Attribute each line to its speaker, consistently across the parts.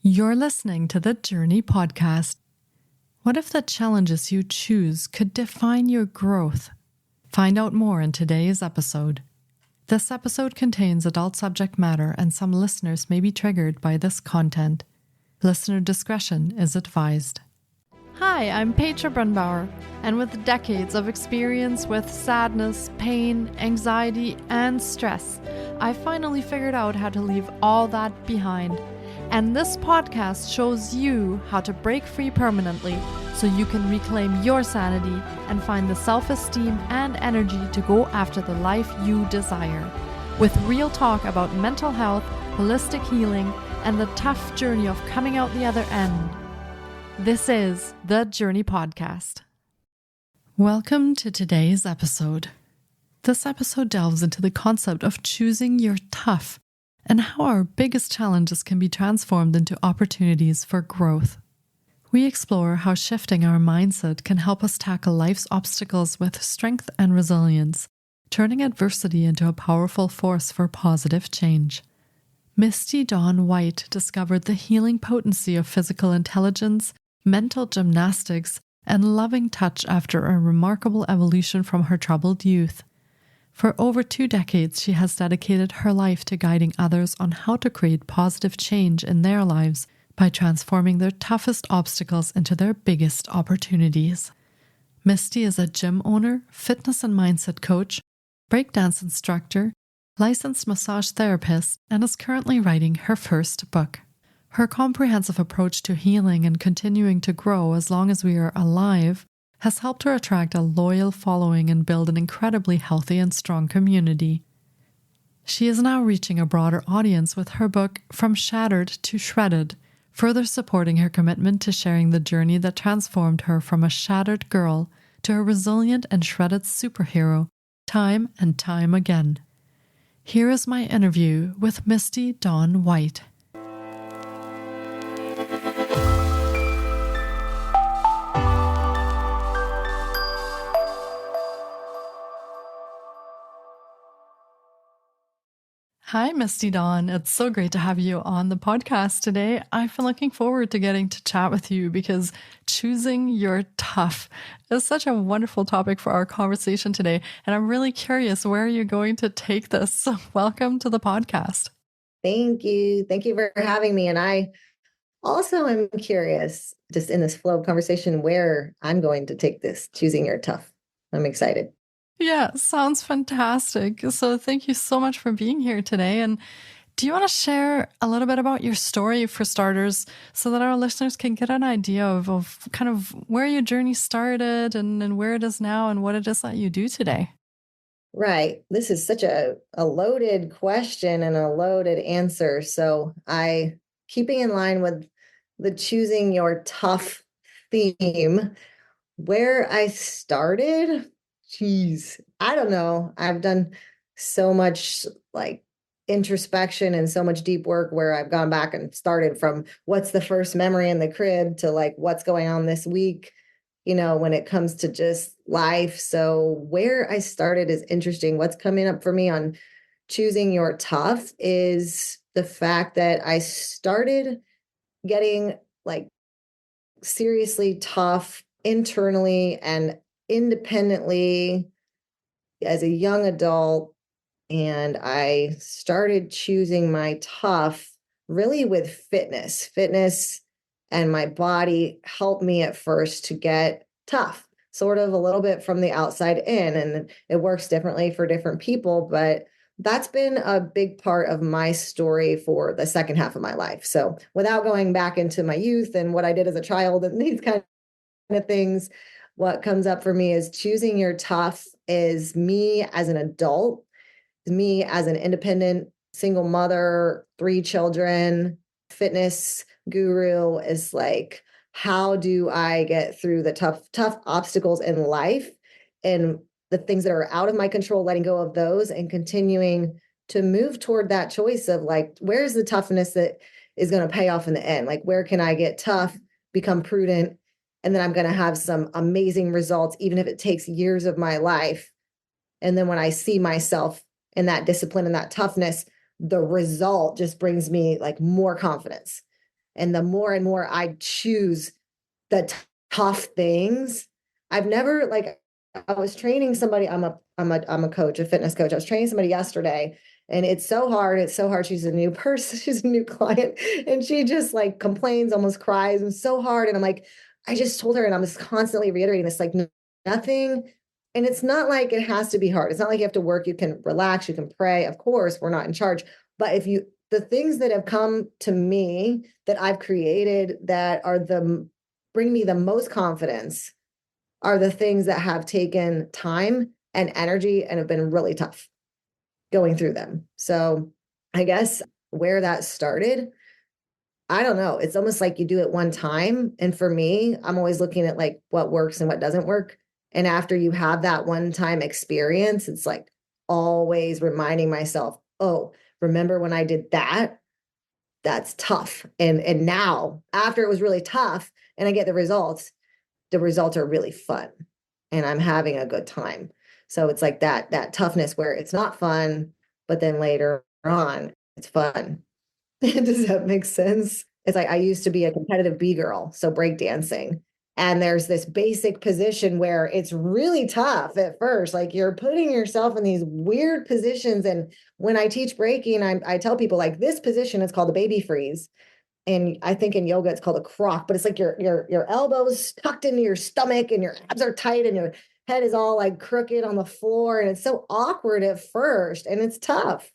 Speaker 1: You're listening to the Jōrni Podcast. What if the challenges you choose could define your growth? Find out more in today's episode. This episode contains adult subject matter and some listeners may be triggered by this content. Listener discretion is advised. Hi, I'm Petra Brunbauer, and with decades of experience with sadness, pain, anxiety, and stress, I finally figured out how to leave all that behind. And this podcast shows you how to break free permanently so you can reclaim your sanity and find the self-esteem and energy to go after the life you desire. With real talk about mental health, holistic healing, and the tough journey of coming out the other end. This is the Jōrni Podcast. Welcome to today's episode. This episode delves into the concept of choosing your tough and how our biggest challenges can be transformed into opportunities for growth. We explore how shifting our mindset can help us tackle life's obstacles with strength and resilience, turning adversity into a powerful force for positive change. Misti Dawn White discovered the healing potency of physical intelligence, mental gymnastics, and loving touch after a remarkable evolution from her troubled youth. For over 2 decades, she has dedicated her life to guiding others on how to create positive change in their lives by transforming their toughest obstacles into their biggest opportunities. Misti is a gym owner, fitness and mindset coach, breakdance instructor, licensed massage therapist, and is currently writing her first book. Her comprehensive approach to healing and continuing to grow as long as we are alive has helped her attract a loyal following and build an incredibly healthy and strong community. She is now reaching a broader audience with her book From Shattered to Shredded, further supporting her commitment to sharing the journey that transformed her from a shattered girl to a resilient and shredded superhero, time and time again. Here is my interview with Misti Dawn White. Hi, Misti Dawn. It's so great to have you on the podcast today. I've been looking forward to getting to chat with you because choosing your tough is such a wonderful topic for our conversation today. And I'm really curious, where are you going to take this? So welcome to the podcast.
Speaker 2: Thank you. Thank you for having me. And I also am curious, just in this flow of conversation, where I'm going to take this, choosing your tough. I'm excited.
Speaker 1: Yeah, sounds fantastic. So thank you so much for being here today. And do you want to share a little bit about your story for starters so that our listeners can get an idea of kind of where your journey started and where it is now and what it is that you do today?
Speaker 2: Right. This is such a loaded question and a loaded answer. So keeping in line with the choosing your tough theme, where I started, geez, I don't know. I've done so much introspection and so much deep work where I've gone back and started from what's the first memory in the crib to what's going on this week, when it comes to just life. So where I started is interesting. What's coming up for me on choosing your tough is the fact that I started getting seriously tough internally and independently as a young adult, and I started choosing my tough really with fitness and my body helped me at first to get tough, sort of a little bit from the outside in, and it works differently for different people, but that's been a big part of my story for the second half of my life. So without going back into my youth and what I did as a child and these kind of things, what comes up for me is choosing your tough is me as an adult, me as an independent single mother, 3 children, fitness guru is how do I get through the tough obstacles in life and the things that are out of my control, letting go of those and continuing to move toward that choice of where's the toughness that is going to pay off in the end? Where can I get tough, become prudent, and then I'm going to have some amazing results, even if it takes years of my life. And then when I see myself in that discipline and that toughness, the result just brings me more confidence. And the more and more I choose the tough things, I've never like, I was training somebody. I'm a coach, a fitness coach. I was training somebody yesterday, and it's so hard. It's so hard. She's a new person. She's a new client, and she just like complains, almost cries, and so hard. And I'm like, I just told her, and I'm just constantly reiterating this, like nothing. And it's not like it has to be hard. It's not like you have to work. You can relax. You can pray. Of course, we're not in charge. But the things that have come to me that I've created that are bring me the most confidence are the things that have taken time and energy and have been really tough going through them. So I guess where that started, I don't know. It's almost like you do it one time. And for me, I'm always looking at like what works and what doesn't work. And after you have that one time experience, it's like always reminding myself, oh, remember when I did that? That's tough. And now after it was really tough and I get the results are really fun and I'm having a good time. So it's like that toughness where it's not fun, but then later on it's fun. Does that make sense? It's like I used to be a competitive B girl, so breakdancing. And there's this basic position where it's really tough at first. Like you're putting yourself in these weird positions. And when I teach breaking, I tell people like this position is called the baby freeze. And I think in yoga it's called a croc, but it's like your elbows tucked into your stomach and your abs are tight and your head is all like crooked on the floor. And it's so awkward at first and it's tough.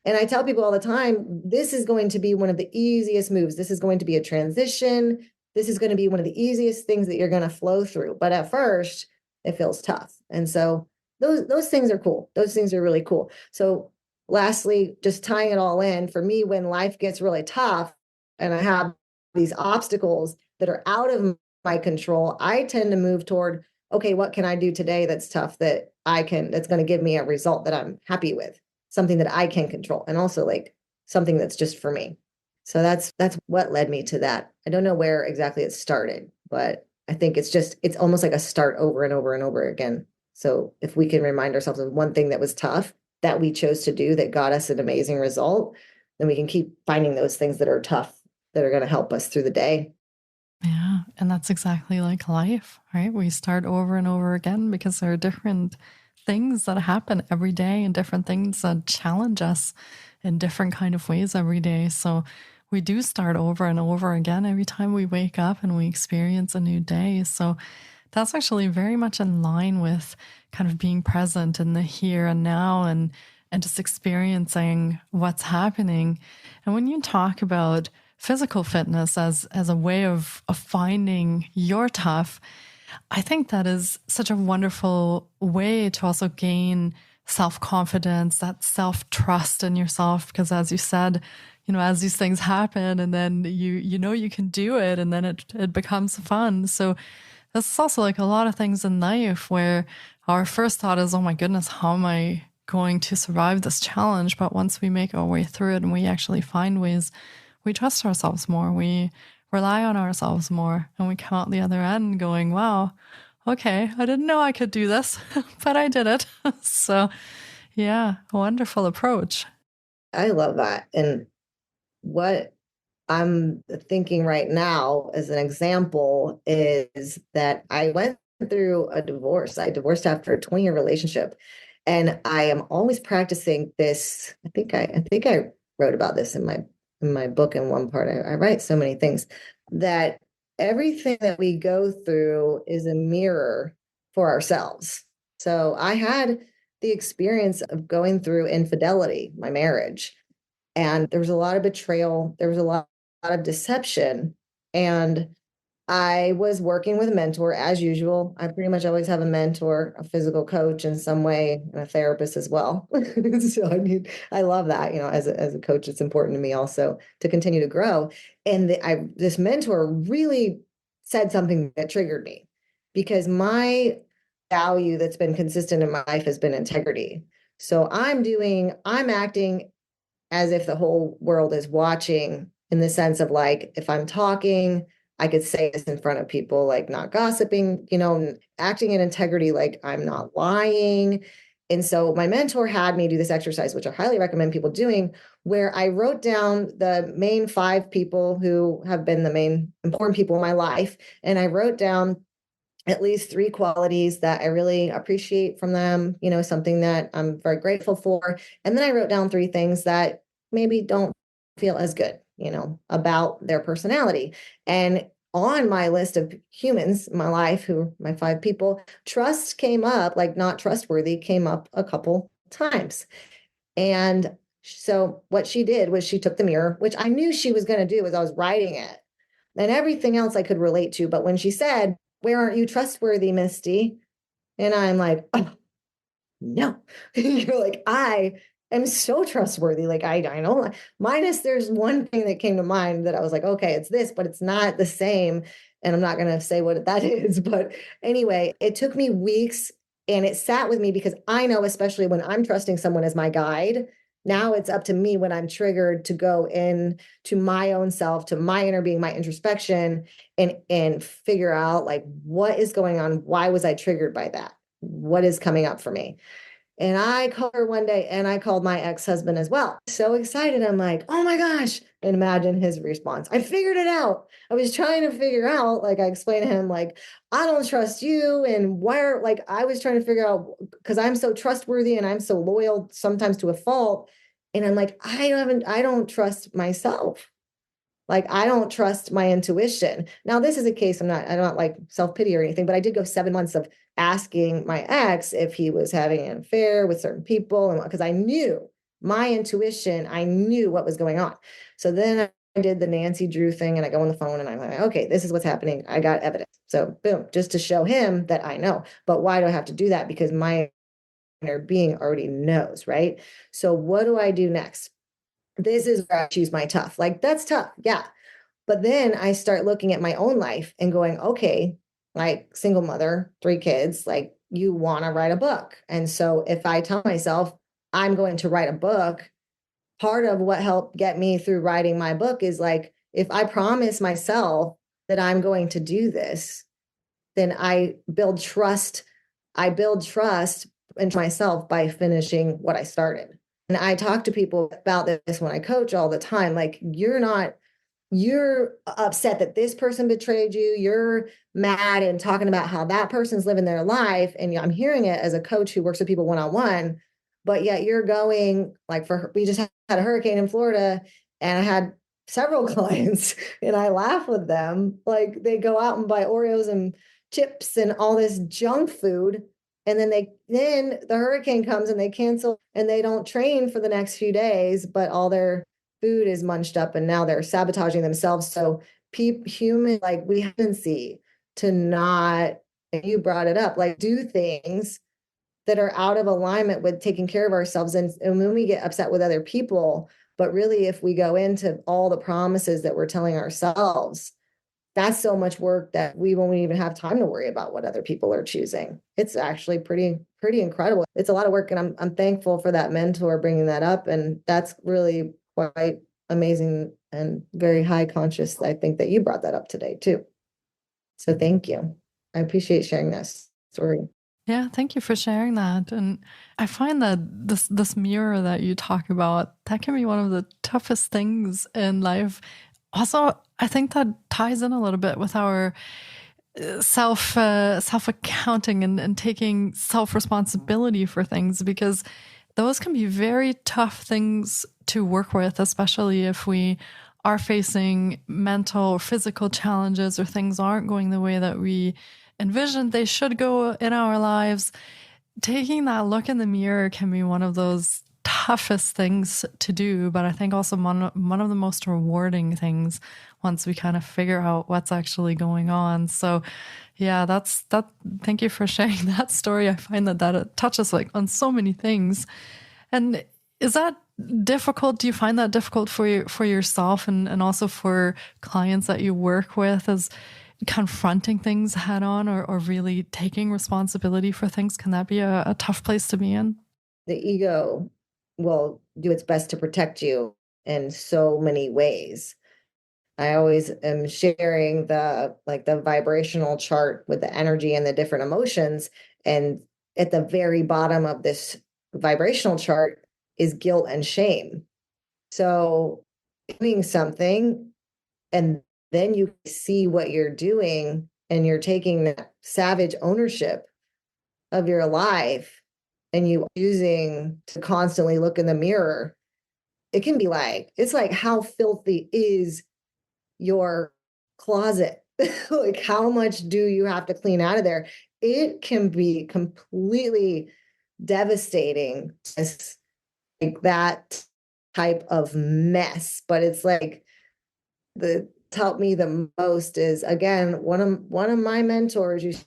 Speaker 2: And I tell people all the time, this is going to be one of the easiest moves. This is going to be a transition. This is going to be one of the easiest things that you're going to flow through. But at first, it feels tough. And so those things are cool. Those things are really cool. So lastly, just tying it all in, for me, when life gets really tough and I have these obstacles that are out of my control, I tend to move toward, okay, what can I do today that's tough that's going to give me a result that I'm happy with, something that I can control, and also like something that's just for me. So that's what led me to that. I don't know where exactly it started, but I think it's almost like a start over and over and over again. So if we can remind ourselves of one thing that was tough that we chose to do that got us an amazing result, then we can keep finding those things that are tough that are going to help us through the day.
Speaker 1: Yeah. And that's exactly like life, right? We start over and over again because there are different things that happen every day and different things that challenge us in different kind of ways every day. So we do start over and over again every time we wake up and we experience a new day. So that's actually very much in line with kind of being present in the here and now and just experiencing what's happening. And when you talk about physical fitness as a way of finding your tough, I think that is such a wonderful way to also gain self-confidence, that self-trust in yourself. Because as you said, as these things happen and then you can do it and then it becomes fun. So this is also like a lot of things in life where our first thought is, oh my goodness, how am I going to survive this challenge? But once we make our way through it and we actually find ways, we trust ourselves more. We rely on ourselves more, and we come out the other end going, wow, okay, I didn't know I could do this, but I did it. So yeah, wonderful approach.
Speaker 2: I love that. And what I'm thinking right now as an example is that I went through a divorce. I divorced after a 20-year relationship. And I am always practicing this. I think I wrote about this in my book in one part. I write so many things that everything that we go through is a mirror for ourselves. So I had the experience of going through infidelity, my marriage, and there was a lot of betrayal. There was a lot of deception. And I was working with a mentor as usual. I pretty much always have a mentor, a physical coach in some way, and a therapist as well. So I love that, as a coach, it's important to me also to continue to grow. And this mentor really said something that triggered me because my value that's been consistent in my life has been integrity. So I'm acting as if the whole world is watching, in the sense of like, if I'm talking, I could say this in front of people, like not gossiping, acting in integrity, like I'm not lying. And so my mentor had me do this exercise, which I highly recommend people doing, where I wrote down the main 5 people who have been the main important people in my life. And I wrote down at least 3 qualities that I really appreciate from them, something that I'm very grateful for. And then I wrote down 3 things that maybe don't feel as good, about their personality. And on my list of humans in my life, who my 5 people, trust came up, like not trustworthy came up a couple times. And so what she did was she took the mirror, which I knew she was going to do as I was writing it, and everything else I could relate to. But when she said, "Where aren't you trustworthy, Misty?" And I'm like, "Oh, no." You're like, I am so trustworthy. Like, I know, minus there's one thing that came to mind that I was like, okay, it's this, but it's not the same. And I'm not going to say what that is. But anyway, it took me weeks and it sat with me because I know, especially when I'm trusting someone as my guide, now it's up to me when I'm triggered to go in to my own self, to my inner being, my introspection, and figure out like what is going on. Why was I triggered by that? What is coming up for me? And I called her one day and I called my ex-husband as well. So excited. I'm like, oh my gosh. And imagine his response. I figured it out. I was trying to figure out, like I explained to him, like, I don't trust you. And why like I was trying to figure out because I'm so trustworthy and I'm so loyal sometimes to a fault. And I'm like, I don't trust myself. Like, I don't trust my intuition. Now, this is a case, I don't like self-pity or anything, but I did go 7 months of asking my ex if he was having an affair with certain people. And because I knew my intuition, I knew what was going on. So then I did the Nancy Drew thing and I go on the phone and I'm like, okay, this is what's happening. I got evidence. So boom, just to show him that I know. But why do I have to do that? Because my inner being already knows, right? So what do I do next? This is where I choose my tough. Like, that's tough. Yeah. But then I start looking at my own life and going, okay, like single mother, 3 kids, like you want to write a book. And so if I tell myself I'm going to write a book, part of what helped get me through writing my book is like, if I promise myself that I'm going to do this, then I build trust. I build trust into myself by finishing what I started. And I talk to people about this when I coach all the time. Like, you're upset that this person betrayed you. You're mad and talking about how that person's living their life. And I'm hearing it as a coach who works with people one-on-one, but yet you're going like we just had a hurricane in Florida and I had several clients and I laugh with them. Like, they go out and buy Oreos and chips and all this junk food. And then the hurricane comes and they cancel and they don't train for the next few days, but all their food is munched up and now they're sabotaging themselves. So human, like, we have a tendency to not, and you brought it up, like do things that are out of alignment with taking care of ourselves. And when we get upset with other people, but really if we go into all the promises that we're telling ourselves, that's so much work that we won't even have time to worry about what other people are choosing. It's actually pretty incredible. It's a lot of work, and I'm thankful for that mentor bringing that up, and that's really quite amazing and very high conscious. I think that you brought that up today too. So thank you. I appreciate sharing this story.
Speaker 1: Yeah, thank you for sharing that. And I find that this mirror that you talk about, that can be one of the toughest things in life. Also, I think that ties in a little bit with our self accounting and taking self responsibility for things, because those can be very tough things to work with, especially if we are facing mental or physical challenges or things aren't going the way that we envisioned they should go in our lives. Taking that look in the mirror can be one of those toughest things to do, but I think also one of the most rewarding things once we kind of figure out what's actually going on. So yeah, that. Thank you for sharing that story. I find that it touches like on so many things. And is that difficult? Do you find that difficult for yourself and also for clients that you work with, as confronting things head on or really taking responsibility for things? Can that be a tough place to be in?
Speaker 2: The ego will do its best to protect you in so many ways. I always am sharing the vibrational chart with the energy and the different emotions. And at the very bottom of this vibrational chart is guilt and shame. So doing something and then you see what you're doing and you're taking that savage ownership of your life and you using to constantly look in the mirror, it can be like, it's like, how filthy is your closet? Like, how much do you have to clean out of there? It can be completely devastating, just like that type of mess. But it's like the helped me the most is, again, one of my mentors used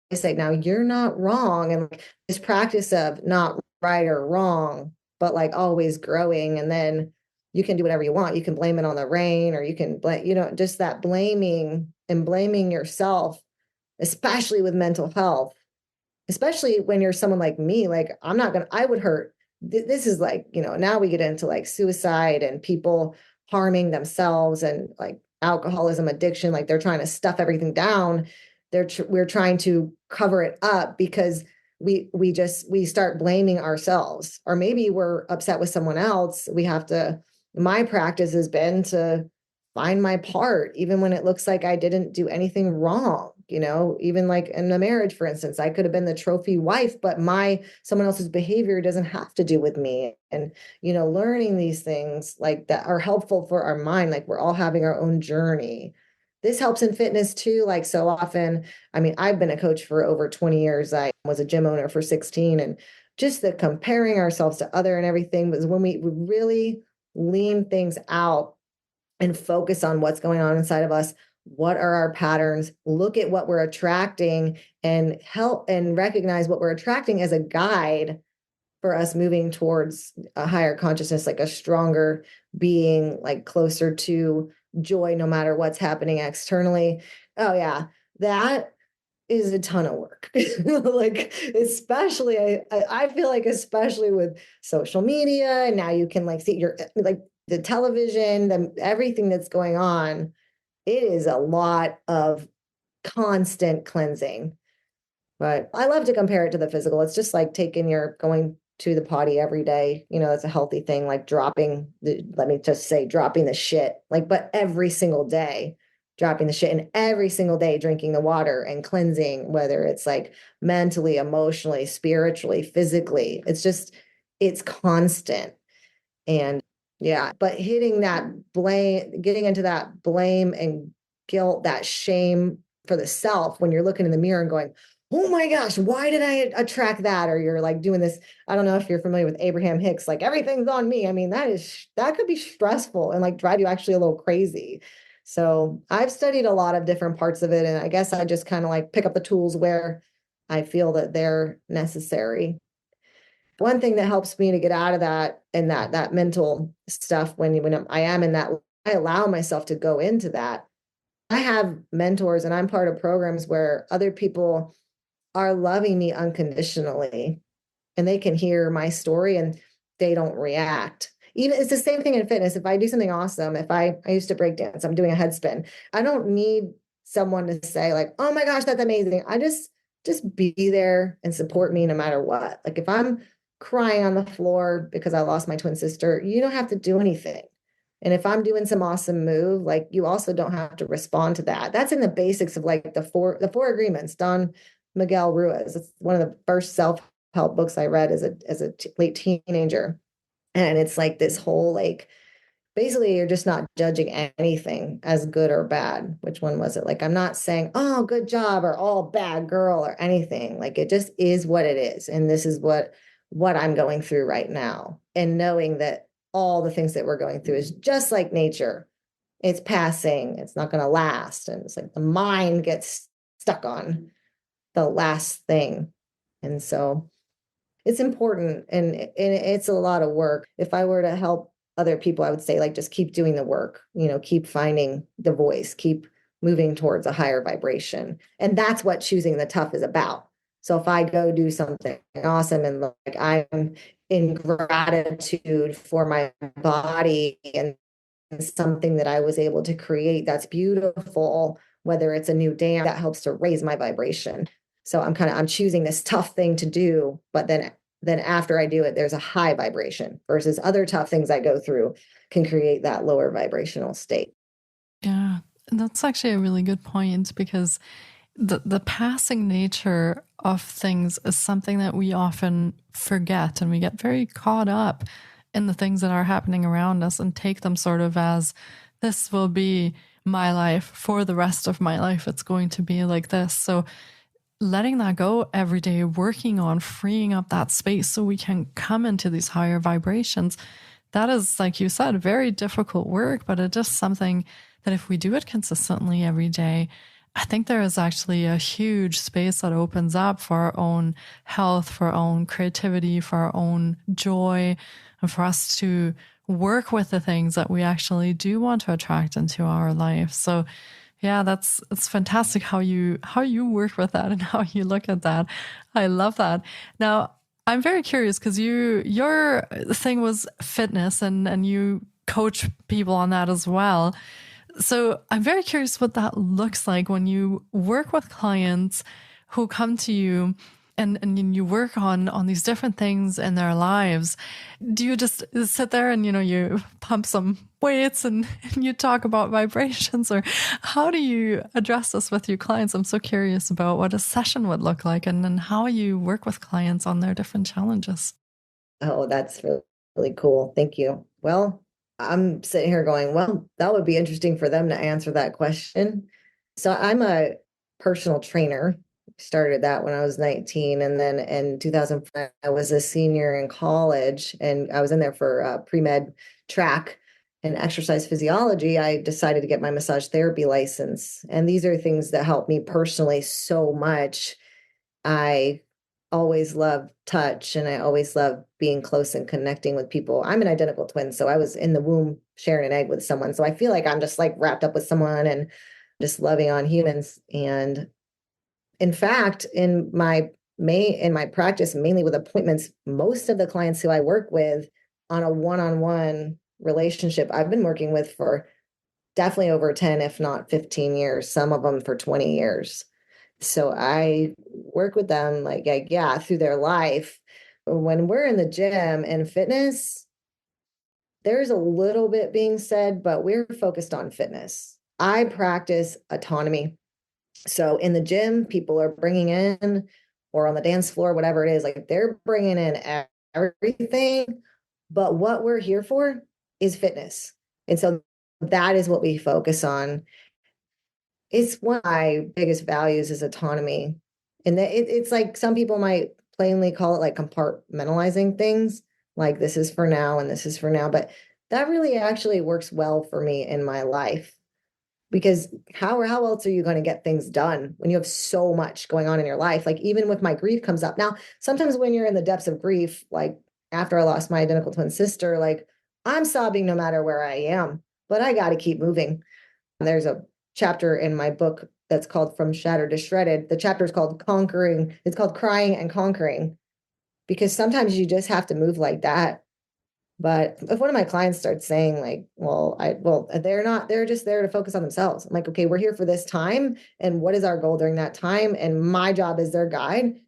Speaker 2: to say, now you're not wrong. And like, this practice of not right or wrong, but like always growing. And then you can do whatever you want. You can blame it on the rain, or you can blame, just that blaming and blaming yourself, especially with mental health, especially when you're someone like me. Like, I would hurt. This is like, now we get into like suicide and people harming themselves and like alcoholism, addiction, like they're trying to stuff everything down. We're trying to cover it up because we start blaming ourselves, or maybe we're upset with someone else. My practice has been to find my part, even when it looks like I didn't do anything wrong. Even like in a marriage, for instance, I could have been the trophy wife, but someone else's behavior doesn't have to do with me. And, learning these things like that are helpful for our mind. Like, we're all having our own journey. This helps in fitness too. Like, so often, I mean, I've been a coach for over 20 years. I was a gym owner for 16, and just the comparing ourselves to other and everything was when we really lean things out and focus on what's going on inside of us. What are our patterns? Look at what we're attracting and help and recognize what we're attracting as a guide for us moving towards a higher consciousness, like a stronger being, like closer to joy, no matter what's happening externally. Oh yeah, that is a ton of work. Like, especially, I feel like, especially with social media, and now you can like see your, like the television, everything that's going on. It is a lot of constant cleansing. But I love to compare it to the physical. It's just like going to the potty every day. That's a healthy thing, like let me just say, dropping the shit, like, but every single day, dropping the shit, and every single day drinking the water and cleansing, whether it's like mentally, emotionally, spiritually, physically. It's constant. And yeah, but getting into that blame and guilt, that shame for the self, when you're looking in the mirror and going, oh my gosh, why did I attract that? Or you're like doing this. I don't know if you're familiar with Abraham Hicks, like, everything's on me. I mean, that could be stressful and like drive you actually a little crazy. So I've studied a lot of different parts of it. And I guess I just kind of like pick up the tools where I feel that they're necessary. One thing that helps me to get out of that and that mental stuff, when I am in that, I allow myself to go into that. I have mentors and I'm part of programs where other people are loving me unconditionally, and they can hear my story and they don't react. Even it's the same thing in fitness. If I do something awesome, if I used to break dance, I'm doing a head spin. I don't need someone to say like, oh my gosh, that's amazing. I just be there and support me no matter what. Like, if I'm crying on the floor because I lost my twin sister, you don't have to do anything. And if I'm doing some awesome move, like, you also don't have to respond to that. That's in the basics of like the four agreements. Don Miguel Ruiz. It's one of the first self-help books I read as a late teenager. And it's like this whole, like, basically you're just not judging anything as good or bad. Which one was it? Like, I'm not saying, oh, good job, or all bad girl, or anything. Like, it just is what it is. And this is what I'm going through right now. And knowing that all the things that we're going through is just like nature. It's passing. It's not going to last. And it's like the mind gets stuck on the last thing. And so it's important, and it's a lot of work. If I were to help other people, I would say, like, just keep doing the work, keep finding the voice, keep moving towards a higher vibration. And that's what choosing the tough is about. So if I go do something awesome and like I'm in gratitude for my body and something that I was able to create that's beautiful, whether it's a new dance, that helps to raise my vibration. So I'm choosing this tough thing to do, but then after I do it, there's a high vibration versus other tough things I go through can create that lower vibrational state.
Speaker 1: Yeah, that's actually a really good point, because the passing nature of things is something that we often forget, and we get very caught up in the things that are happening around us and take them sort of as, this will be my life for the rest of my life. It's going to be like this. So letting that go every day, working on freeing up that space so we can come into these higher vibrations. That is, like you said, very difficult work, but it's just something that if we do it consistently every day, I think there is actually a huge space that opens up for our own health, for our own creativity, for our own joy, and for us to work with the things that we actually do want to attract into our life. So yeah, it's fantastic how you work with that and how you look at that. I love that. Now, I'm very curious, because your thing was fitness, and you coach people on that as well. So I'm very curious what that looks like when you work with clients who come to you and you work on these different things in their lives. Do you just sit there and, you pump some weights and you talk about vibrations, or how do you address this with your clients? I'm so curious about what a session would look like, and then how you work with clients on their different challenges.
Speaker 2: Oh, that's really, really cool. Thank you. Well, I'm sitting here going, well, that would be interesting for them to answer that question. So I'm a personal trainer. Started that when I was 19. And then in 2005, I was a senior in college, and I was in there for pre-med track and exercise physiology. I decided to get my massage therapy license. And these are things that help me personally so much. I always love touch, and I always love being close and connecting with people. I'm an identical twin, so I was in the womb sharing an egg with someone. So I feel like I'm just like wrapped up with someone and just loving on humans. And in fact, in my practice, mainly with appointments, most of the clients who I work with on a one-on-one relationship, I've been working with for definitely over 10, if not 15 years, some of them for 20 years. So I work with them through their life. When we're in the gym and fitness, there's a little bit being said, but we're focused on fitness. I practice autonomy. So in the gym, people are bringing in, or on the dance floor, whatever it is, like they're bringing in everything. But what we're here for is fitness. And so that is what we focus on. It's one of my biggest values is autonomy. And it's like some people might plainly call it like compartmentalizing things, like this is for now and this is for now. But that really actually works well for me in my life. Because how else are you going to get things done when you have so much going on in your life? Like even with my grief comes up. Now, sometimes when you're in the depths of grief, like after I lost my identical twin sister, like I'm sobbing no matter where I am, but I got to keep moving. And there's a chapter in my book that's called From Shattered to Shredded. The chapter is called Conquering. It's called Crying and Conquering, because sometimes you just have to move like that. But if one of my clients starts saying like, they're just there to focus on themselves. I'm like, okay, we're here for this time. And what is our goal during that time? And my job as their guide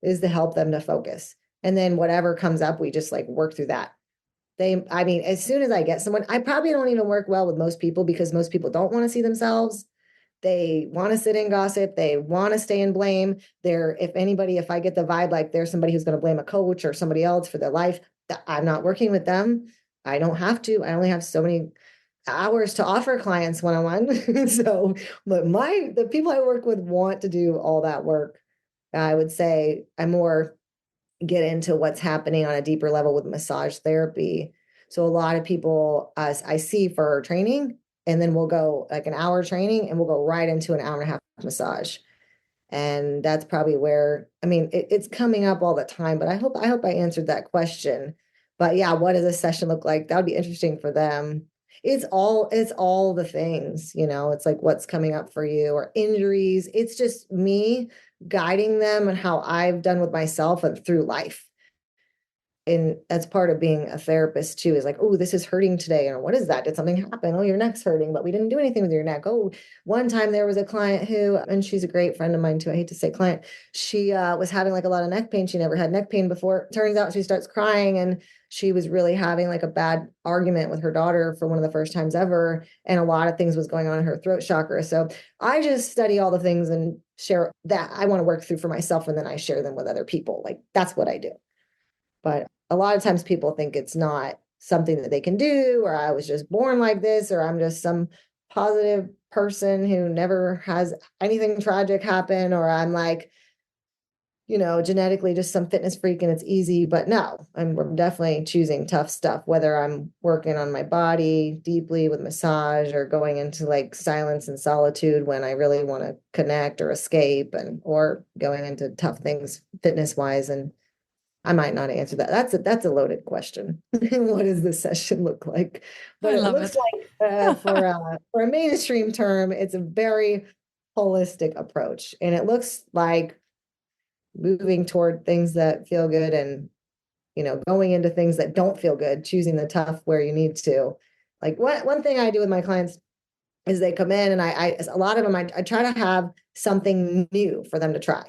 Speaker 2: is to help them to focus. And then whatever comes up, we just like work through that. As soon as I get someone, I probably don't even work well with most people, because most people don't want to see themselves. They want to sit in gossip. They want to stay in blame. If I get the vibe like there's somebody who's going to blame a coach or somebody else for their life, I'm not working with them. I don't have to. I only have so many hours to offer clients one-on-one. So, but the people I work with want to do all that work. I would say I more get into what's happening on a deeper level with massage therapy. So a lot of people I see for training, and then we'll go like an hour training and we'll go right into an hour and a half massage. And that's probably where, it's coming up all the time, but I hope I answered that question. But yeah, what does a session look like? That would be interesting for them. It's all the things, it's like what's coming up for you, or injuries. It's just me guiding them and how I've done with myself and through life. that's part of being a therapist too, is like, oh, this is hurting today. And what is that? Did something happen? Oh, your neck's hurting, but we didn't do anything with your neck. Oh, one time there was a client who, and she's a great friend of mine too. I hate to say client. She was having like a lot of neck pain. She never had neck pain before. Turns out she starts crying, and she was really having like a bad argument with her daughter for one of the first times ever. And a lot of things was going on in her throat chakra. So I just study all the things and share that I want to work through for myself. And then I share them with other people. Like that's what I do. But a lot of times people think it's not something that they can do, or I was just born like this, or I'm just some positive person who never has anything tragic happen, or I'm like, genetically just some fitness freak and it's easy. But no, I'm definitely choosing tough stuff, whether I'm working on my body deeply with massage or going into like silence and solitude when I really want to connect or escape, or going into tough things fitness wise. And I might not answer that. That's a loaded question. What does this session look like? But it looks like for a mainstream term, it's a very holistic approach, and it looks like moving toward things that feel good, and going into things that don't feel good, choosing the tough where you need to. Like one thing I do with my clients is they come in, and I a lot of them I try to have something new for them to try,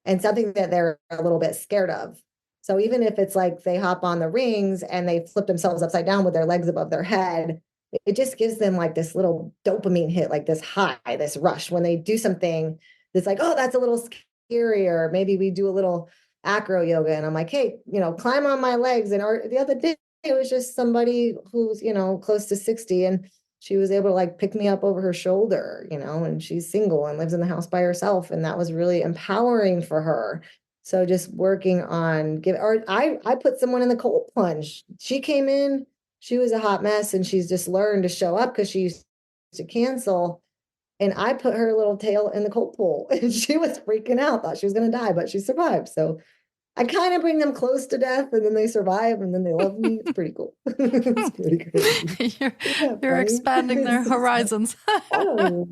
Speaker 2: and something that they're a little bit scared of. So even if it's like they hop on the rings and they flip themselves upside down with their legs above their head, it just gives them like this little dopamine hit, like this high, this rush when they do something that's like, oh, that's a little scary. Or maybe we do a little acro yoga and I'm like, hey, climb on my legs. And the other day it was just somebody who's, close to 60, and she was able to like pick me up over her shoulder, and she's single and lives in the house by herself. And that was really empowering for her. So just working on I put someone in the cold plunge. She came in, she was a hot mess, and she's just learned to show up because she used to cancel. And I put her little tail in the cold pool, and she was freaking out, thought she was going to die, but she survived. So I kind of bring them close to death, and then they survive, and then they love me. It's pretty cool. It's pretty crazy.
Speaker 1: You're expanding their horizons.
Speaker 2: Oh.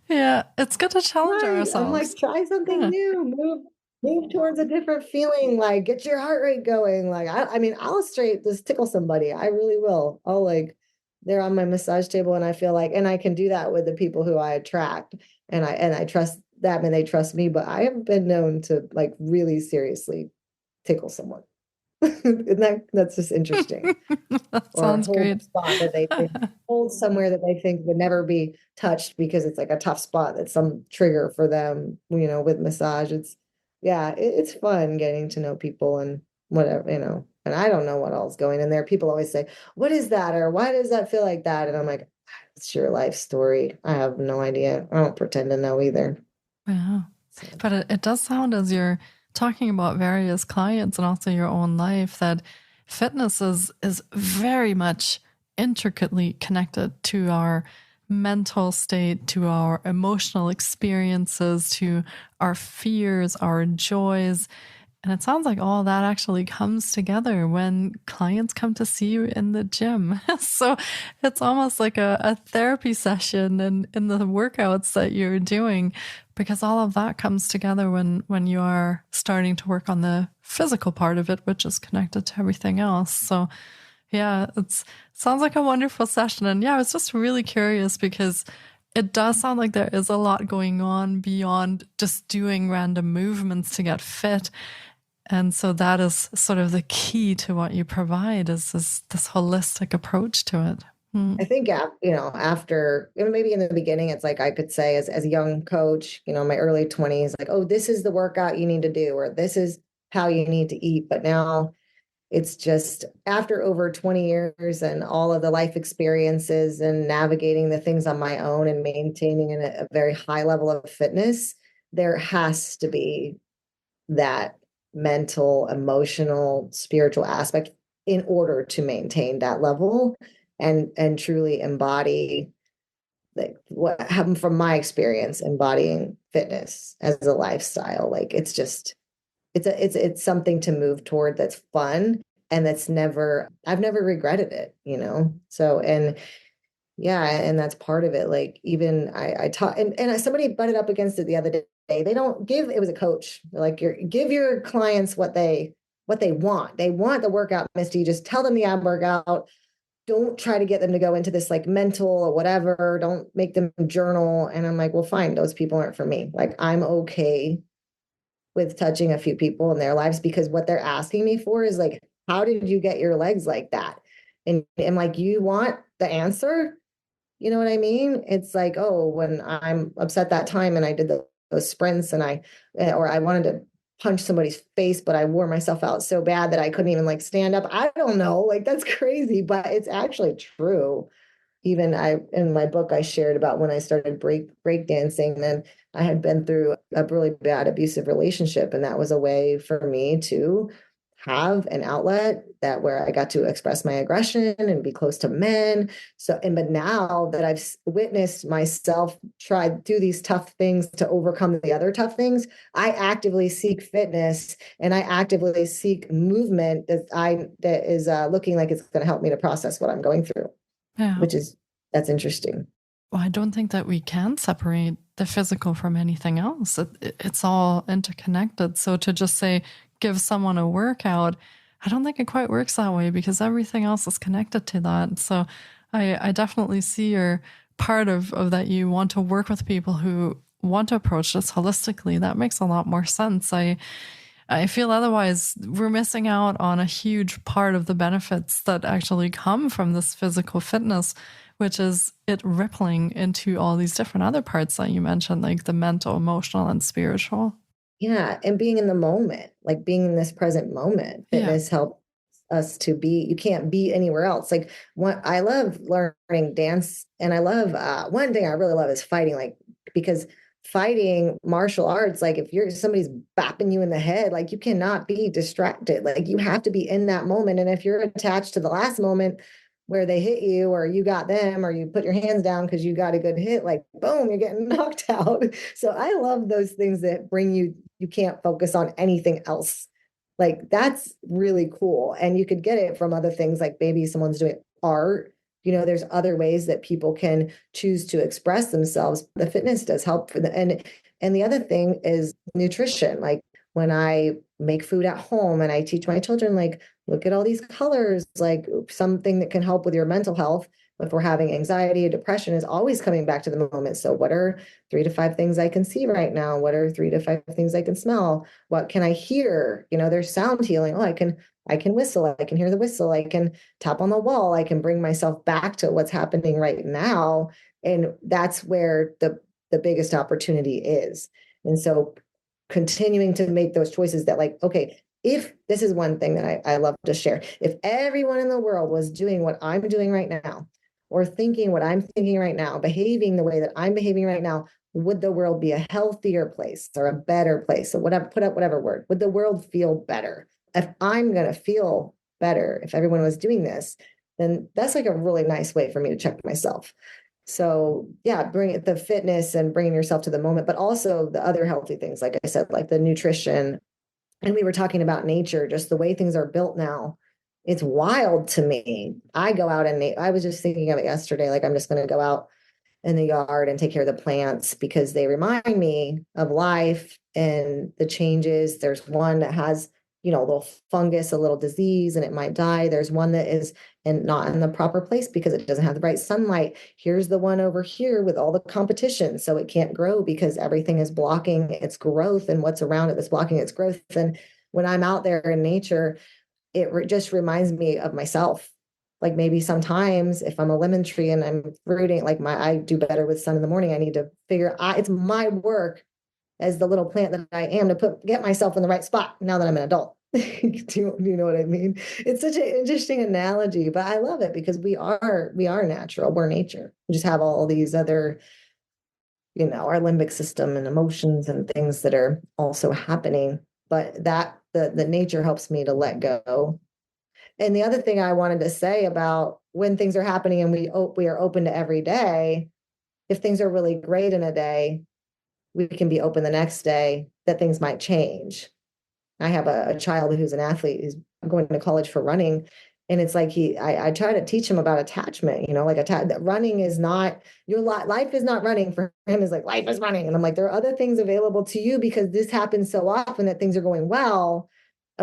Speaker 1: Yeah, it's good to challenge ourselves.
Speaker 2: I'm like, try something new, move towards a different feeling, like get your heart rate going. Like, I mean, I'll straight just tickle somebody. I really will. I'll like, they're on my massage table and I feel like, and I can do that with the people who I attract, and I trust them and they trust me, but I have been known to like really seriously tickle someone. And that's just interesting.
Speaker 1: That sounds great.
Speaker 2: Spot that they hold somewhere that they think would never be touched because it's like a tough spot. That's some trigger for them, with massage. It's fun getting to know people and whatever, and I don't know what all's going in there. People always say, what is that? Or why does that feel like that? And I'm like, it's your life story. I have no idea. I don't pretend to know either.
Speaker 1: Yeah. But it does sound, as you're talking about various clients and also your own life, that fitness is very much intricately connected to our mental state, to our emotional experiences, to our fears, our joys. And it sounds like all that actually comes together when clients come to see you in the gym. So it's almost like a therapy session in the workouts that you're doing, because all of that comes together when you are starting to work on the physical part of it, which is connected to everything else. So yeah, sounds like a wonderful session. And yeah, I was just really curious because it does sound like there is a lot going on beyond just doing random movements to get fit. And so that is sort of the key to what you provide, is this holistic approach to it.
Speaker 2: I think, after, maybe in the beginning, it's like I could say as a young coach, my early 20s, like, oh, this is the workout you need to do, or this is how you need to eat. But now it's just after over 20 years and all of the life experiences and navigating the things on my own and maintaining a very high level of fitness, there has to be that mental, emotional, spiritual aspect in order to maintain that level and truly embody like what happened from my experience embodying fitness as a lifestyle. Like it's it's something to move toward that's fun and I've never regretted it, So, and yeah, and that's part of it. Like even I taught, and somebody butted up against it the other day. They don't give, it was a coach. They're like, give your clients what they what they want. They want the workout, Misty. Just tell them the ab workout. Don't try to get them to go into this like mental or whatever. Don't make them journal. And I'm like, well, fine. Those people aren't for me. Like, I'm okay with touching a few people in their lives, because what they're asking me for is like, how did you get your legs like that? And I'm like, you want the answer? You know what I mean? It's like, oh, when I'm upset that time and I did those sprints and or I wanted to punch somebody's face, but I wore myself out so bad that I couldn't even like stand up. I don't know. Like, that's crazy, but it's actually true. Even in my book, I shared about when I started break dancing, then I had been through a really bad abusive relationship. And that was a way for me to have an outlet where I got to express my aggression and be close to men. But now that I've witnessed myself try to do these tough things to overcome the other tough things, I actively seek fitness and I actively seek movement that is looking like it's going to help me to process what I'm going through.
Speaker 1: Yeah.
Speaker 2: That's interesting.
Speaker 1: Well, I don't think that we can separate the physical from anything else. It's all interconnected. So to just say, give someone a workout, I don't think it quite works that way, because everything else is connected to that. So I definitely see your part of that. You want to work with people who want to approach this holistically. That makes a lot more sense. I feel otherwise we're missing out on a huge part of the benefits that actually come from this physical fitness, which is it rippling into all these different other parts that you mentioned, like the mental, emotional, and spiritual.
Speaker 2: Yeah. And being in the moment, like being in this present moment, fitness helps us to be, you can't be anywhere else. Like I love learning dance, and I love, one thing I really love is fighting, like, because fighting martial arts, like if somebody's bapping you in the head, like you cannot be distracted. Like you have to be in that moment. And if you're attached to the last moment where they hit you or you got them or you put your hands down because you got a good hit, like boom, you're getting knocked out. So I love those things that bring you can't focus on anything else. Like that's really cool. And you could get it from other things, like maybe someone's doing art. There's other ways that people can choose to express themselves. The fitness does help for and the other thing is nutrition. Like when I make food at home and I teach my children, like, look at all these colors, like something that can help with your mental health. If we're having anxiety or depression, is always coming back to the moment. So what are 3 to 5 things I can see right now? What are 3 to 5 things I can smell? What can I hear? There's sound healing. Oh, I can whistle. I can hear the whistle. I can tap on the wall. I can bring myself back to what's happening right now. And that's where the biggest opportunity is. And so continuing to make those choices that, like, okay, if this is one thing that I love to share, if everyone in the world was doing what I'm doing right now, or thinking what I'm thinking right now, behaving the way that I'm behaving right now, would the world be a healthier place or a better place? So whatever, put up whatever word, would the world feel better? If I'm going to feel better, if everyone was doing this, then that's like a really nice way for me to check myself. So yeah, bring it the fitness and bringing yourself to the moment, but also the other healthy things, like I said, like the nutrition. And we were talking about nature, just the way things are built now. It's wild to me. I go out and I was just thinking of it yesterday. Like I'm just going to go out in the yard and take care of the plants because they remind me of life and the changes. There's one that has, a little fungus, a little disease, and it might die. There's one that is not in the proper place because it doesn't have the right sunlight. Here's the one over here with all the competition. So it can't grow because everything is blocking its growth, and what's around it is blocking its growth. And when I'm out there in nature, it just reminds me of myself. Like maybe sometimes if I'm a lemon tree and I'm fruiting, like I do better with sun in the morning. I need to it's my work as the little plant that I am to get myself in the right spot now that I'm an adult. Do you know what I mean? It's such an interesting analogy, but I love it because we are natural. We're nature. We just have all these other, our limbic system and emotions and things that are also happening. But the nature helps me to let go. And the other thing I wanted to say about when things are happening and we are open to every day, if things are really great in a day, we can be open the next day that things might change. I have a child who's an athlete, who's going to college for running. And it's like I try to teach him about attachment, that running is not your life is not running for him. Is like life is running. And I'm like, there are other things available to you because this happens so often that things are going well.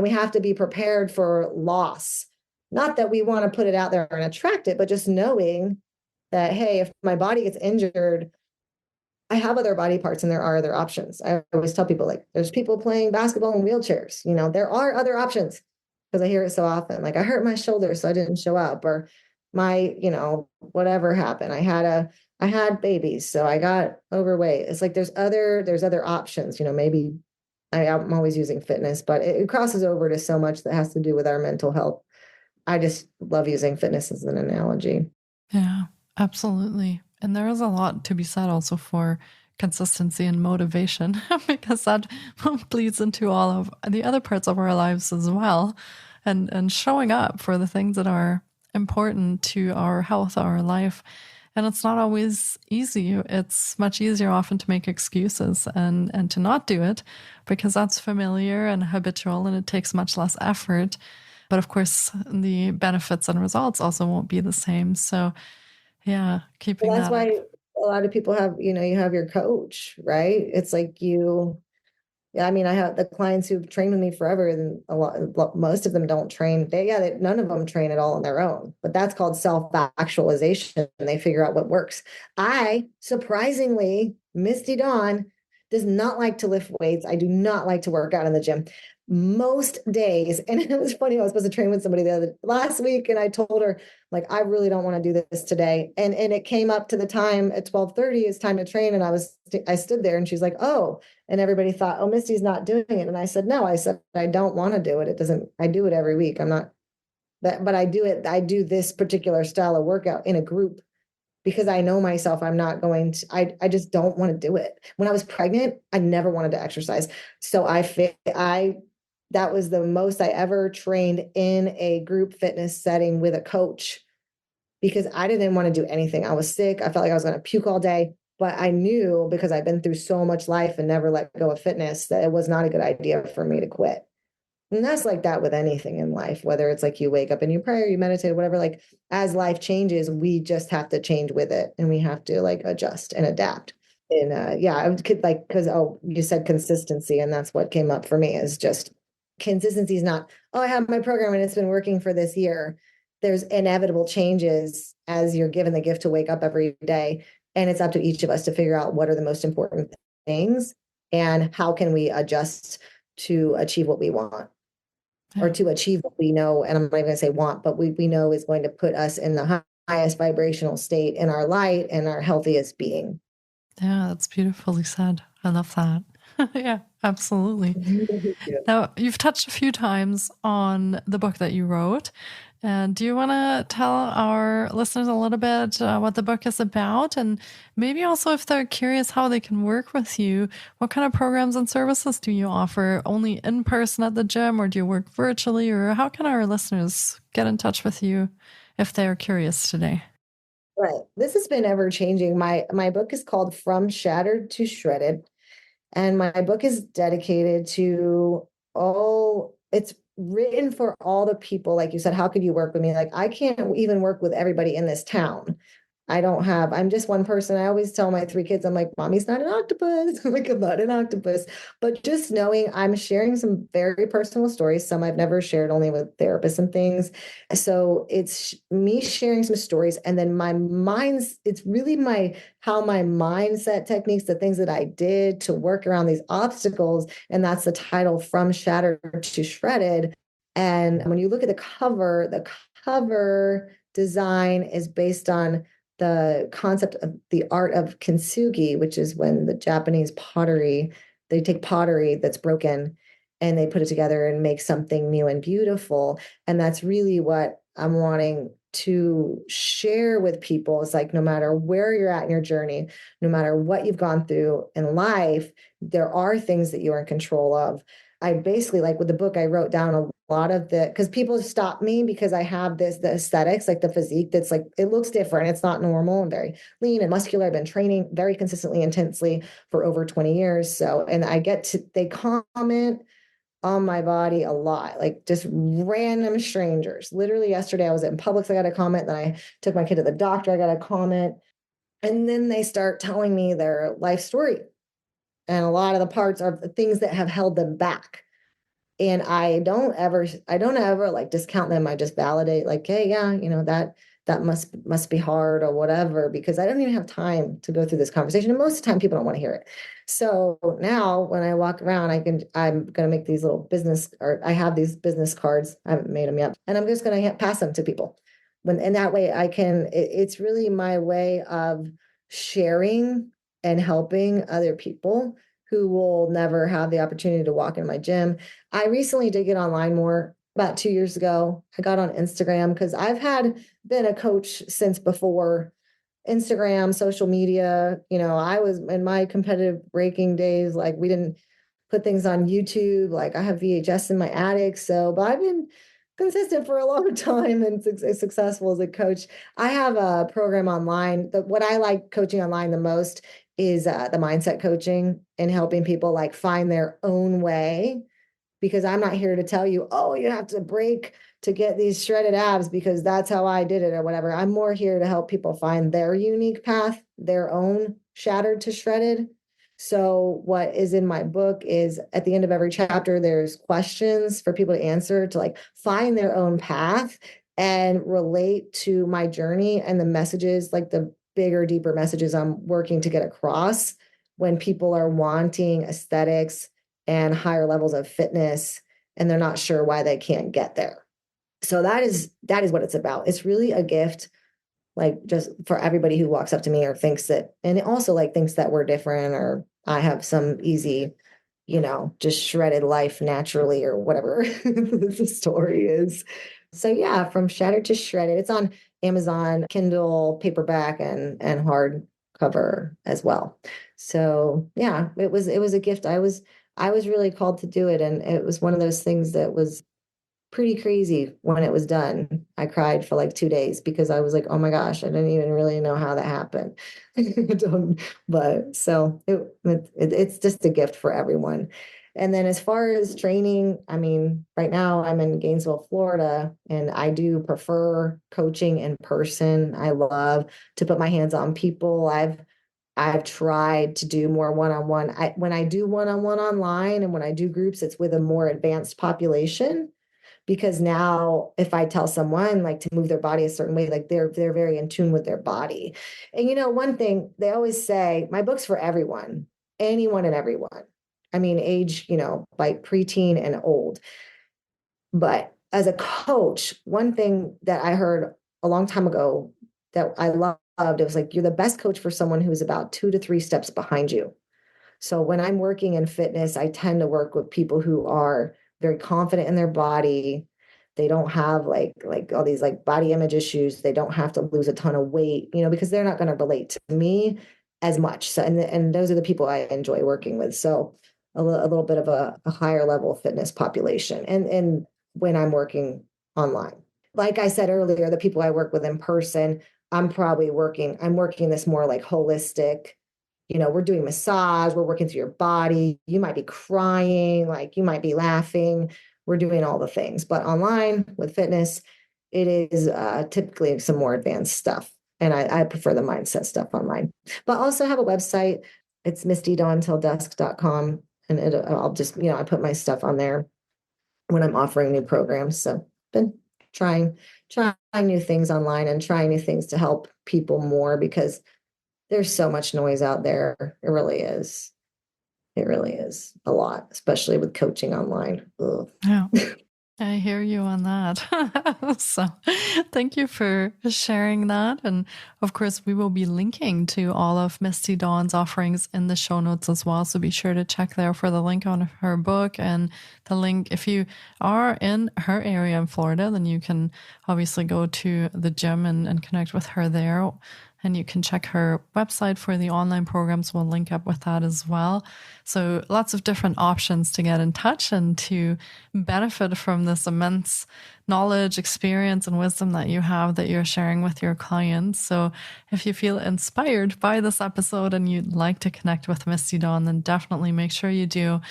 Speaker 2: and we have to be prepared for loss. Not that we want to put it out there and attract it, but just knowing that, hey, if my body gets injured, I have other body parts and there are other options. I always tell people, like, there's people playing basketball in wheelchairs. There are other options, because I hear it so often. Like, I hurt my shoulder, so I didn't show up, or my, whatever happened. I had babies, so I got overweight. It's like there's other options. Maybe I'm always using fitness, but it crosses over to so much that has to do with our mental health. I just love using fitness as an analogy.
Speaker 1: Yeah, absolutely. And there is a lot to be said also for consistency and motivation, because that bleeds into all of the other parts of our lives as well. And showing up for the things that are important to our health, our life. And it's not always easy. It's much easier often to make excuses and to not do it, because that's familiar and habitual, and it takes much less effort. But of course, the benefits and results also won't be the same. So yeah, keeping
Speaker 2: That's
Speaker 1: that up.
Speaker 2: why a lot of people have, you have your coach, right? It's like yeah, I mean, I have the clients who've trained with me forever, and most of them don't train. None of them train at all on their own, but that's called self-actualization. And they figure out what works. I, surprisingly, Misty Dawn does not like to lift weights. I do not like to work out in the gym most days. And it was funny. I was supposed to train with somebody last week, and I told her, like, I really don't want to do this today. And it came up to the time at 12:30, it's time to train. And I stood there, and she's like, oh, and everybody thought, oh, Misty's not doing it. And I said, no, I don't want to do it. I do it every week. I'm not that, but I do it. I do this particular style of workout in a group because I know myself. I'm not going to, I just don't want to do it. When I was pregnant, I never wanted to exercise. So that was the most I ever trained in a group fitness setting with a coach, because I didn't want to do anything. I was sick. I felt like I was going to puke all day, but I knew, because I've been through so much life and never let go of fitness, that it was not a good idea for me to quit. And that's like that with anything in life, whether it's like you wake up and you pray or you meditate, whatever, like as life changes, we just have to change with it, and we have to like adjust and adapt. And yeah, I could like, because, you said consistency, and that's what came up for me, is just consistency is not, I have my program and it's been working for this year. There's inevitable changes as you're given the gift to wake up every day. And it's up to each of us to figure out what are the most important things and how can we adjust to achieve what we want, or to achieve what we know. And I'm not even going to say want, but we know is going to put us in the highest vibrational state, in our light and our healthiest being.
Speaker 1: Yeah, that's beautifully said. I love that. Yeah, absolutely. Now, you've touched a few times on the book that you wrote. And do you want to tell our listeners a little bit what the book is about? And maybe also, if they're curious how they can work with you, what kind of programs and services do you offer? Only in person at the gym, or do you work virtually? Or how can our listeners get in touch with you if they're curious today?
Speaker 2: Right. This has been ever changing. My book is called From Shattered to Shredded. And my book is dedicated to it's written for all the people. Like you said, how could you work with me? Like, I can't even work with everybody in this town. I'm just one person. I always tell my 3 kids, I'm like, mommy's not an octopus. I'm like, I'm not an octopus. But just knowing I'm sharing some very personal stories, some I've never shared, only with therapists and things. So it's me sharing some stories. And then it's really how my mindset techniques, the things that I did to work around these obstacles. And that's the title, From Shattered to Shredded. And when you look at the cover design is based on the concept of the art of kintsugi, which is when the Japanese pottery, they take pottery that's broken and they put it together and make something new and beautiful. And that's really what I'm wanting to share with people. It's like, no matter where you're at in your journey, no matter what you've gone through in life, there are things that you're in control of. I basically, like with the book, I wrote down a lot of because people stop me because I have the aesthetics, like the physique that's like, it looks different. It's not normal. I'm very lean and muscular. I've been training very consistently, intensely for over 20 years. So, and they comment on my body a lot, like just random strangers. Literally yesterday I was in Publix, I got a comment. Then I took my kid to the doctor, I got a comment. And then they start telling me their life story. And a lot of the parts are the things that have held them back. And I don't ever like discount them. I just validate like, hey, yeah, that must be hard or whatever, because I don't even have time to go through this conversation. And most of the time people don't want to hear it. So now when I walk around, I'm going to make these little I have these business cards. I haven't made them yet. And I'm just going to pass them to people. And that way it's really my way of sharing and helping other people who will never have the opportunity to walk in my gym. I recently did get online more. About 2 years ago, I got on Instagram because I've been a coach since before Instagram, social media. I was in my competitive breaking days, like we didn't put things on YouTube. Like I have VHS in my attic. But I've been consistent for a long time and successful as a coach. I have a program online. What I like coaching online the most is the mindset coaching and helping people like find their own way, because I'm not here to tell you, oh, you have to break to get these shredded abs because that's how I did it or whatever. I'm more here to help people find their unique path, their own shattered to shredded. So what is in my book is at the end of every chapter, there's questions for people to answer to like find their own path and relate to my journey and the messages, like the bigger, deeper messages I'm working to get across when people are wanting aesthetics and higher levels of fitness, and they're not sure why they can't get there. So that is what it's about. It's really a gift, like just for everybody who walks up to me or thinks that, and it also like thinks that we're different or I have some easy, just shredded life naturally or whatever the story is. So yeah, from shattered to shredded. It's on Amazon, Kindle, paperback, and hardcover as well. So yeah, it was a gift. I was really called to do it, and it was one of those things that was pretty crazy when it was done. I cried for like 2 days because I was like, oh my gosh, I didn't even really know how that happened. But so it's just a gift for everyone. And then as far as training, I mean, right now I'm in Gainesville, Florida, and I do prefer coaching in person. I love to put my hands on people. I've tried to do more one-on-one. When I do one-on-one online and when I do groups, it's with a more advanced population, because now if I tell someone like to move their body a certain way, like they're very in tune with their body. And one thing they always say, my book's for everyone, anyone and everyone. I mean, age, like preteen and old. But as a coach, one thing that I heard a long time ago that I loved, it was like, you're the best coach for someone who's about 2 to 3 steps behind you. So when I'm working in fitness, I tend to work with people who are very confident in their body. They don't have like all these like body image issues. They don't have to lose a ton of weight, because they're not going to relate to me as much. So, and those are the people I enjoy working with. So a little bit of a higher level fitness population. And when I'm working online, like I said earlier, the people I work with in person, I'm working this more like holistic. We're doing massage, we're working through your body. You might be crying, like you might be laughing. We're doing all the things. But online with fitness, it is typically some more advanced stuff. And I prefer the mindset stuff online. But I also have a website. It's mistidawntildusk.com. And I'll just, I put my stuff on there when I'm offering new programs. So been trying new things online and trying new things to help people more, because there's so much noise out there. It really is. It really is a lot, especially with coaching online. Ugh.
Speaker 1: Yeah, I hear you on that. So thank you for sharing that. And of course, we will be linking to all of Misti Dawn's offerings in the show notes as well. So be sure to check there for the link on her book and the link. If you are in her area in Florida, then you can obviously go to the gym and connect with her there. And you can check her website for the online programs. We'll link up with that as well. So lots of different options to get in touch and to benefit from this immense knowledge, experience, and wisdom that you have that you're sharing with your clients. So if you feel inspired by this episode and you'd like to connect with Misti Dawn, then definitely make sure you do.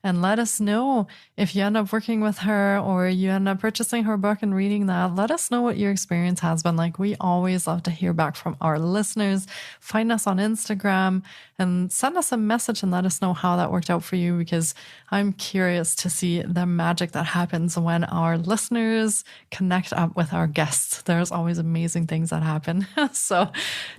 Speaker 1: And let us know if you end up working with her or you end up purchasing her book and reading that. Let us know what your experience has been like. We always love to hear back from our listeners. Find us on Instagram and send us a message and let us know how that worked out for you, because I'm curious to see the magic that happens when our listeners connect up with our guests. There's always amazing things that happen. So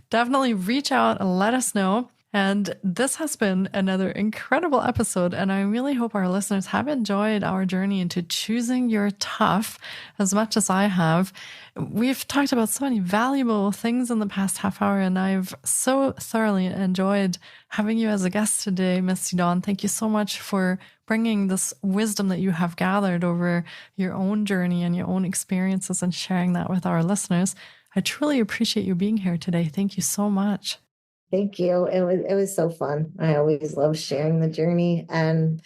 Speaker 1: definitely reach out and let us know. And this has been another incredible episode, and I really hope our listeners have enjoyed our journey into choosing your tough as much as I have. We've talked about so many valuable things in the past half hour, and I've so thoroughly enjoyed having you as a guest today, Misti Dawn. Thank you so much for bringing this wisdom that you have gathered over your own journey and your own experiences and sharing that with our listeners. I truly appreciate you being here today. Thank you so much.
Speaker 2: Thank you. It was so fun. I always love sharing the journey, and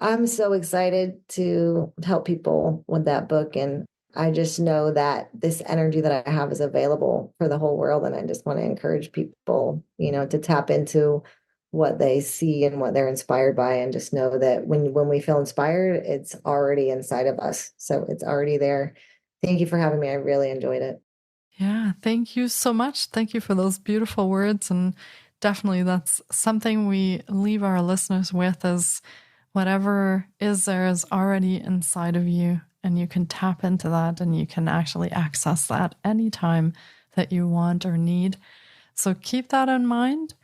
Speaker 2: I'm so excited to help people with that book. And I just know that this energy that I have is available for the whole world. And I just want to encourage people, to tap into what they see and what they're inspired by, and just know that when we feel inspired, it's already inside of us. So it's already there. Thank you for having me. I really enjoyed it.
Speaker 1: Yeah, thank you so much. Thank you for those beautiful words. And definitely that's something we leave our listeners with, is whatever is there is already inside of you, and you can tap into that and you can actually access that anytime that you want or need. So keep that in mind.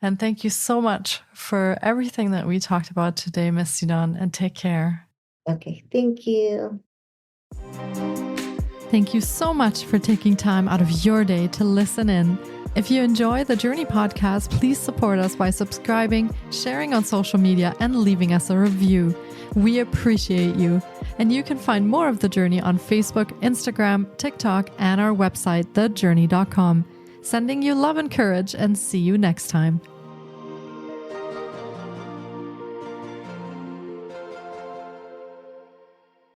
Speaker 1: And thank you so much for everything that we talked about today, Misti Dawn, and take care.
Speaker 2: Okay, thank you.
Speaker 1: Thank you so much for taking time out of your day to listen in. If you enjoy the Jōrni Podcast, please support us by subscribing, sharing on social media, and leaving us a review. We appreciate you. And you can find more of The Jōrni on Facebook, Instagram, TikTok, and our website, thejorni.com. Sending you love and courage, and see you next time.